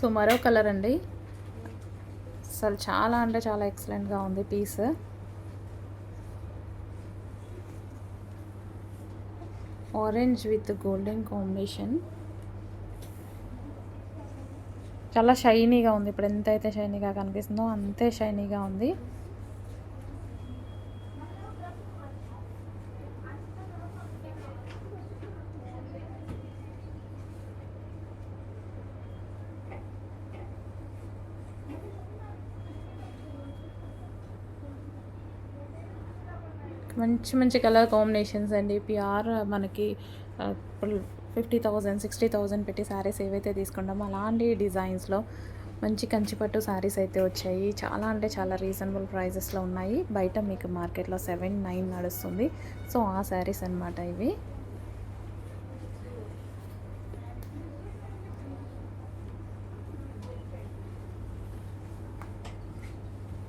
So మరో colour అండి, అసలు చాలా అంటే చాలా ఎక్సలెంట్గా ఉంది piece. Orange with golden combination, చాలా షైనీగా ఉంది. ఇప్పుడు ఎంతైతే షైనీగా కనిపిస్తుందో అంతే షైనీగా ఉంది. మంచి మంచి కలర్ కాంబినేషన్స్ అండి. పిఆర్ మనకి ఇప్పుడు 50,000 60,000 పెట్టి శారీస్ ఏవైతే తీసుకుంటామో అలాంటి డిజైన్స్లో మంచి కంచిపట్టు శారీస్ అయితే వచ్చాయి. చాలా అంటే చాలా రీజనబుల్ ప్రైజెస్లో ఉన్నాయి. బయట మీకు మార్కెట్లో 7-9 నడుస్తుంది. సో ఆ శారీస్ అనమాట ఇవి.